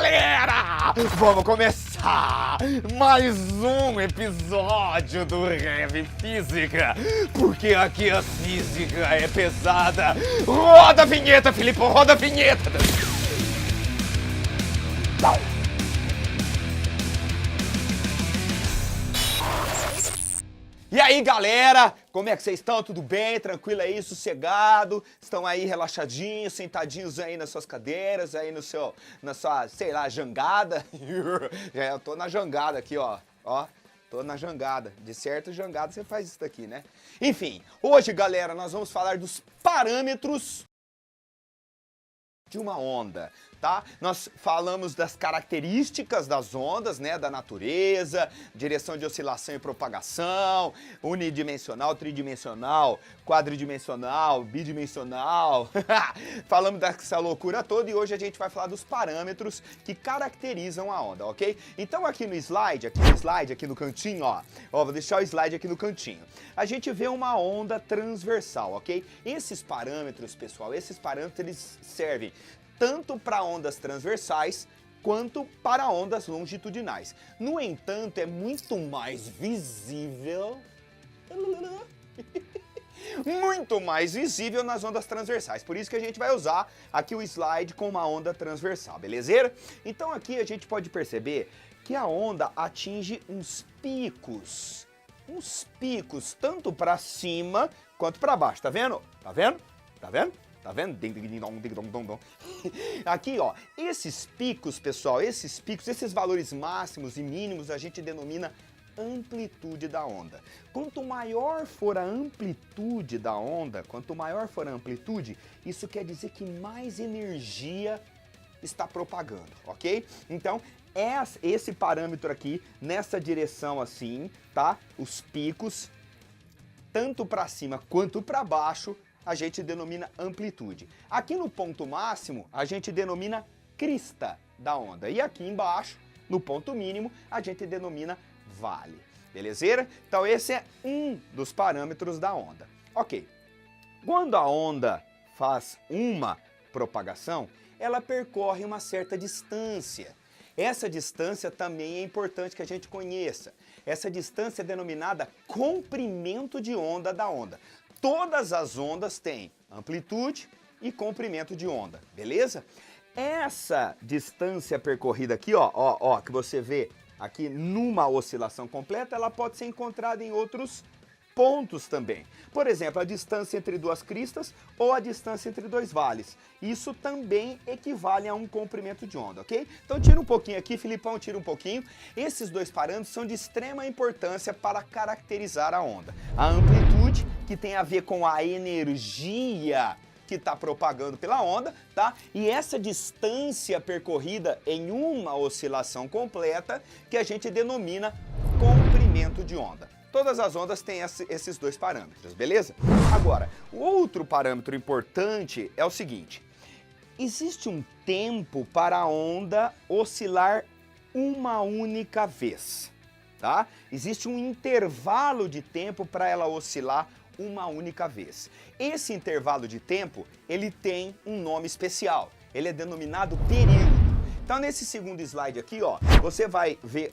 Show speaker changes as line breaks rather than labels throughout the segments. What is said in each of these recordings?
galera! Vamos começar mais um episódio do Rev Física, porque aqui a física é pesada. Roda a vinheta, Filipão, roda a vinheta! E aí, galera, como é que vocês estão? Tudo bem? Tranquilo aí, sossegado? Estão aí relaxadinhos, sentadinhos aí nas suas cadeiras, aí na sua, sei lá, jangada? Eu tô na jangada aqui, ó, tô na jangada. De certo, jangada você faz isso daqui, né? Enfim, hoje, galera, nós vamos falar dos parâmetros de uma onda, tá? Nós falamos das características das ondas, né, da natureza, direção de oscilação e propagação, unidimensional, tridimensional, quadridimensional, bidimensional. Falamos dessa loucura toda e hoje a gente vai falar dos parâmetros que caracterizam a onda, ok? Então aqui no slide, aqui no cantinho, ó, vou deixar o slide aqui no cantinho. A gente vê uma onda transversal, ok? Esses parâmetros, pessoal, eles servem tanto para ondas transversais quanto para ondas longitudinais. No entanto, é muito mais visível muito mais visível nas ondas transversais. Por isso que a gente vai usar aqui o slide com uma onda transversal, beleza? Então aqui a gente pode perceber que a onda atinge uns picos tanto para cima quanto para baixo, tá vendo? Tá vendo? Tá vendo? Tá vendo? Aqui, ó, esses picos, pessoal, esses valores máximos e mínimos a gente denomina amplitude da onda. Quanto maior for a amplitude da onda, isso quer dizer que mais energia está propagando, ok? Então, esse parâmetro aqui, nessa direção assim, tá? Os picos, tanto para cima quanto para baixo, a gente denomina amplitude. Aqui no ponto máximo, a gente denomina crista da onda. E aqui embaixo, no ponto mínimo, a gente denomina vale. Beleza? Então esse é um dos parâmetros da onda. Ok. Quando a onda faz uma propagação, ela percorre uma certa distância. Essa distância também é importante que a gente conheça. Essa distância é denominada comprimento de onda da onda. Todas as ondas têm amplitude e comprimento de onda, beleza? Essa distância percorrida aqui, ó, que você vê aqui numa oscilação completa, ela pode ser encontrada em outros pontos também. Por exemplo, a distância entre duas cristas ou a distância entre dois vales. Isso também equivale a um comprimento de onda, ok? Então tira um pouquinho aqui, Filipão, tira um pouquinho. Esses dois parâmetros são de extrema importância para caracterizar a onda. A amplitude, que tem a ver com a energia que está propagando pela onda, tá? E essa distância percorrida em uma oscilação completa, que a gente denomina comprimento de onda. Todas as ondas têm esses dois parâmetros, beleza? Agora, o outro parâmetro importante é o seguinte: existe um tempo para a onda oscilar uma única vez, tá? Existe um intervalo de tempo para ela oscilar uma única vez. Esse intervalo de tempo, ele tem um nome especial. Ele é denominado período. Então, nesse segundo slide aqui, ó, você vai ver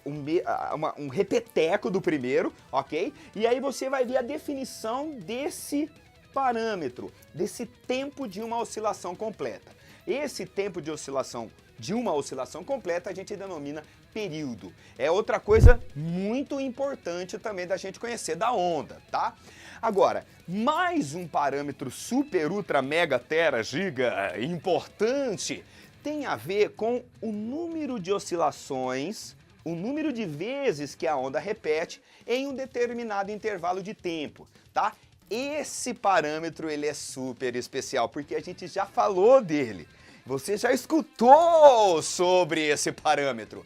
um repeteco do primeiro, ok? E aí você vai ver a definição desse parâmetro, desse tempo de uma oscilação completa. Esse tempo de oscilação de uma oscilação completa a gente denomina período. É outra coisa muito importante também da gente conhecer da onda, tá? Agora, mais um parâmetro super, ultra, mega, tera, giga importante tem a ver com o número de oscilações, o número de vezes que a onda repete em um determinado intervalo de tempo, tá? Esse parâmetro, ele é super especial, porque a gente já falou dele. Você já escutou sobre esse parâmetro.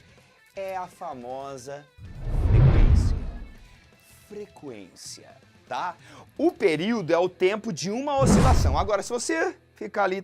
É a famosa frequência, tá? O período é o tempo de uma oscilação. Agora, se você ficar ali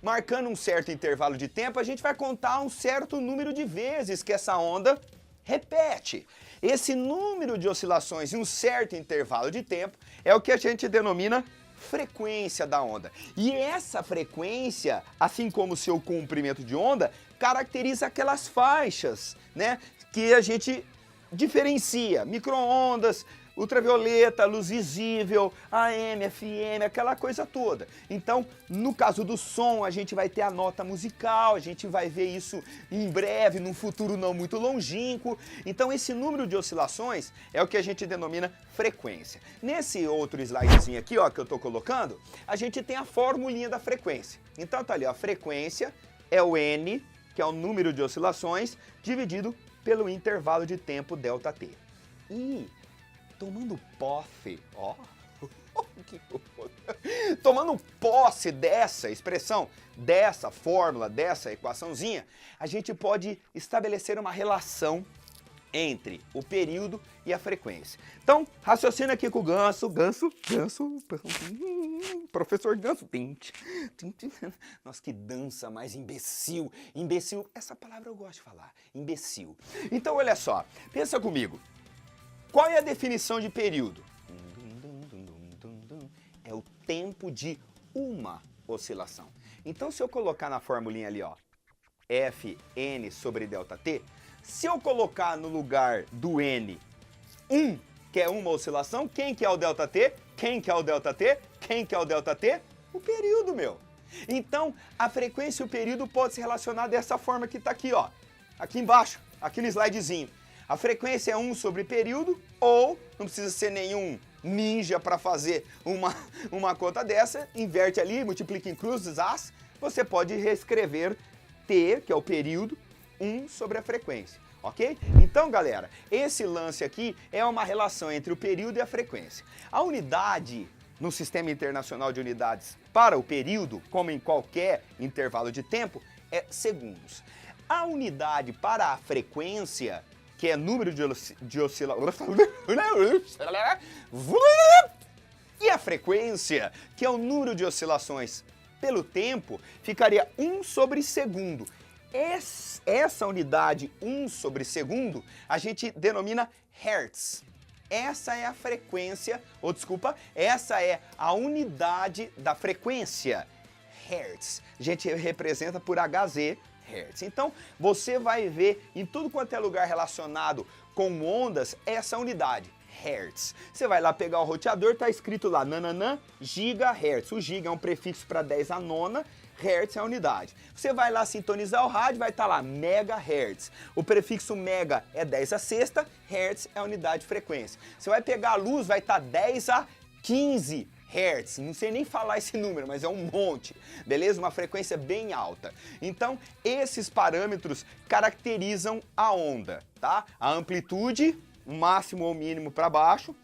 marcando um certo intervalo de tempo, a gente vai contar um certo número de vezes que essa onda repete. Esse número de oscilações em um certo intervalo de tempo é o que a gente denomina frequência da onda. E essa frequência, assim como o seu comprimento de onda, caracteriza aquelas faixas, né, que a gente diferencia, micro-ondas, ultravioleta, luz visível, AM, FM, aquela coisa toda. Então, no caso do som, a gente vai ter a nota musical, a gente vai ver isso em breve, num futuro não muito longínquo. Então, esse número de oscilações é o que a gente denomina frequência. Nesse outro slidezinho aqui, ó, que eu tô colocando, a gente tem a formulinha da frequência. Então, tá ali, ó, a frequência é o N, que é o número de oscilações, dividido pelo intervalo de tempo ΔT. E tomando posse, ó, tomando posse dessa expressão, dessa fórmula, dessa equaçãozinha, a gente pode estabelecer uma relação entre o período e a frequência. Então, raciocina aqui com o Ganso, professor Ganso. Nossa, que dança mais imbecil. Imbecil, essa palavra eu gosto de falar, imbecil. Então, olha só, pensa comigo. Qual é a definição de período? É o tempo de uma oscilação. Então, se eu colocar na formulinha ali, ó, Fn sobre ΔT, se eu colocar no lugar do N 1, que é uma oscilação, quem que é o ΔT? Quem que é o ΔT? Quem que é o ΔT? O período, meu. Então, a frequência e o período podem se relacionar dessa forma que está aqui, ó. Aqui embaixo, aqui no slidezinho. A frequência é 1 sobre período, ou, não precisa ser nenhum ninja para fazer uma conta dessa, inverte ali, multiplica em cruzes, as, você pode reescrever T, que é o período, 1 sobre a frequência, ok? Então, galera, esse lance aqui é uma relação entre o período e a frequência. A unidade no Sistema Internacional de Unidades para o período, como em qualquer intervalo de tempo, é segundos. A unidade para a frequência, que é número de oscilações, e a frequência, que é o número de oscilações pelo tempo, ficaria 1 sobre segundo. Essa unidade 1 sobre segundo, a gente denomina Hertz. Essa é a frequência, ou desculpa, essa é a unidade da frequência, Hertz. A gente representa por Hz, Hertz. Então, você vai ver em tudo quanto é lugar relacionado com ondas, essa unidade, Hertz. Você vai lá pegar o roteador, tá escrito lá, nananã, gigahertz. O giga é um prefixo para 10 a nona, Hertz é a unidade. Você vai lá sintonizar o rádio, vai estar lá, megahertz. O prefixo mega é 10 a sexta, Hertz é a unidade de frequência. Você vai pegar a luz, vai estar 10 a 15 Hertz, não sei nem falar esse número, mas é um monte, beleza? Uma frequência bem alta. Então, esses parâmetros caracterizam a onda, tá? A amplitude, o máximo ou mínimo para baixo,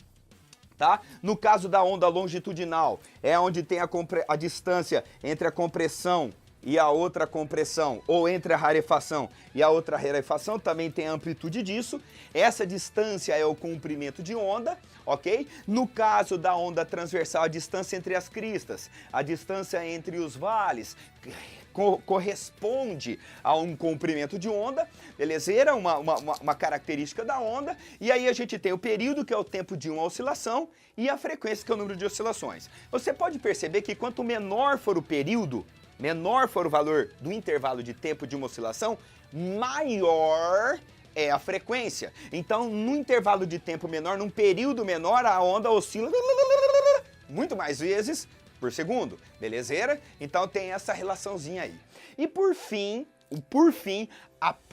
tá? No caso da onda longitudinal, é onde tem a distância entre a compressão e a outra compressão, ou entre a rarefação e a outra rarefação, também tem a amplitude disso. Essa distância é o comprimento de onda, ok? No caso da onda transversal, a distância entre as cristas, a distância entre os vales, corresponde a um comprimento de onda, beleza? Uma característica da onda. E aí a gente tem o período, que é o tempo de uma oscilação, e a frequência, que é o número de oscilações. Você pode perceber que quanto menor for o período, menor for o valor do intervalo de tempo de uma oscilação, maior é a frequência. Então, no intervalo de tempo menor, num período menor, a onda oscila muito mais vezes por segundo, belezeira? Então tem essa relaçãozinha aí. E por fim,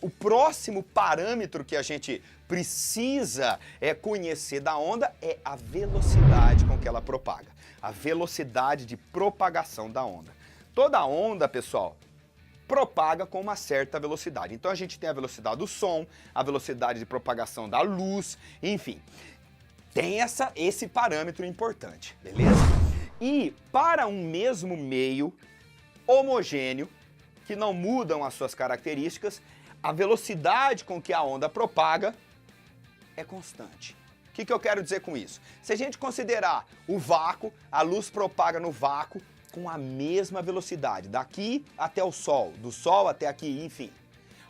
o próximo parâmetro que a gente precisa conhecer da onda é a velocidade com que ela propaga. A velocidade de propagação da onda. Toda onda, pessoal, propaga com uma certa velocidade. Então a gente tem a velocidade do som, a velocidade de propagação da luz, enfim. Tem esse parâmetro importante, beleza? E para um mesmo meio homogêneo, que não mudam as suas características, a velocidade com que a onda propaga é constante. O que eu quero dizer com isso? Se a gente considerar o vácuo, a luz propaga no vácuo com a mesma velocidade, daqui até o Sol, do Sol até aqui, enfim.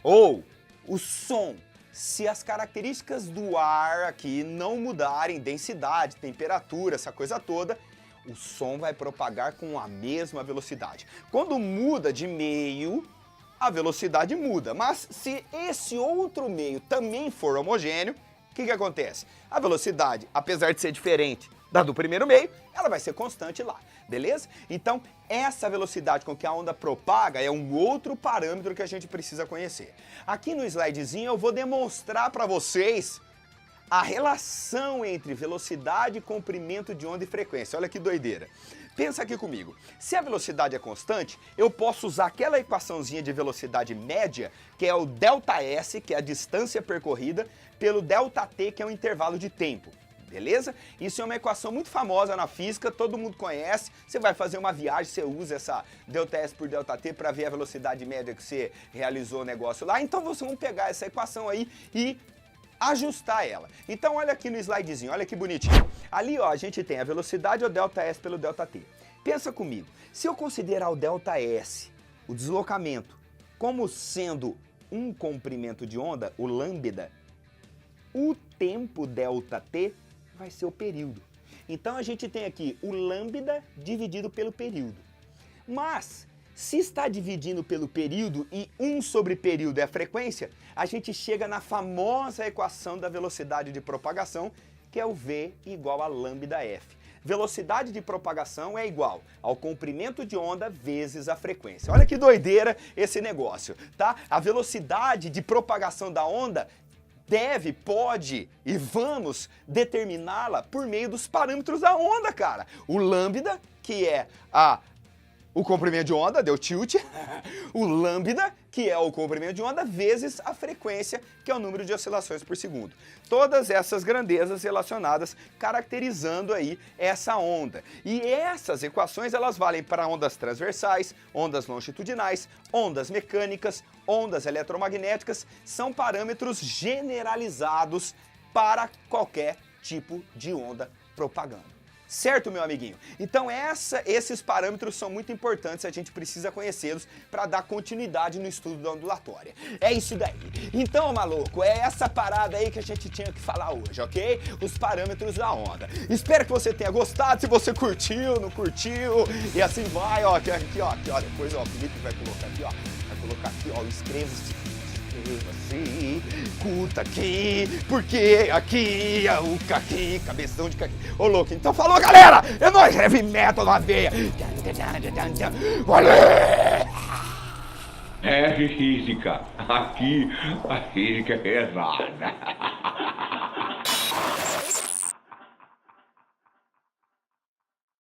Ou o som, se as características do ar aqui não mudarem, densidade, temperatura, essa coisa toda, o som vai propagar com a mesma velocidade. Quando muda de meio, a velocidade muda, mas se esse outro meio também for homogêneo, o que acontece? A velocidade, apesar de ser diferente da do primeiro meio, ela vai ser constante lá, beleza? Então, essa velocidade com que a onda propaga é um outro parâmetro que a gente precisa conhecer. Aqui no slidezinho eu vou demonstrar para vocês a relação entre velocidade, comprimento de onda e frequência. Olha que doideira. Pensa aqui comigo. Se a velocidade é constante, eu posso usar aquela equaçãozinha de velocidade média, que é o ΔS, que é a distância percorrida, pelo ΔT, que é o intervalo de tempo. Beleza? Isso é uma equação muito famosa na física, todo mundo conhece. Você vai fazer uma viagem, você usa essa ΔS por ΔT para ver a velocidade média que você realizou o negócio lá. Então vamos pegar essa equação aí e ajustar ela. Então olha aqui no slidezinho, olha que bonitinho. Ali ó, a gente tem a velocidade, o ΔS pelo ΔT. Pensa comigo, se eu considerar o ΔS, o deslocamento, como sendo um comprimento de onda, o lambda, o tempo ΔT vai ser o período. Então a gente tem aqui o lambda dividido pelo período. Mas, se está dividindo pelo período e 1 sobre período é a frequência, a gente chega na famosa equação da velocidade de propagação, que é o V igual a lambda_f. Velocidade de propagação é igual ao comprimento de onda vezes a frequência. Olha que doideira esse negócio, tá? A velocidade de propagação da onda pode e vamos determiná-la por meio dos parâmetros da onda, cara. O lambda, que é o comprimento de onda, deu tilt, o lambda, que é o comprimento de onda, vezes a frequência, que é o número de oscilações por segundo. Todas essas grandezas relacionadas caracterizando aí essa onda. E essas equações, elas valem para ondas transversais, ondas longitudinais, ondas mecânicas, ondas eletromagnéticas, são parâmetros generalizados para qualquer tipo de onda propagando. Certo, meu amiguinho? Então esses parâmetros são muito importantes, a gente precisa conhecê-los para dar continuidade no estudo da ondulatória. É isso daí. Então, maluco, é essa parada aí que a gente tinha que falar hoje, ok? Os parâmetros da onda. Espero que você tenha gostado, se você curtiu, não curtiu, e assim vai, ó, aqui, ó, depois, ó, o Felipe vai colocar aqui, ó, inscreva-se. Assim, curta aqui, porque aqui é o caqui, cabeção de caqui. Ô louco, então falou, galera! É nóis, heavy metal na veia! Olé!
É física, aqui a física é pesada.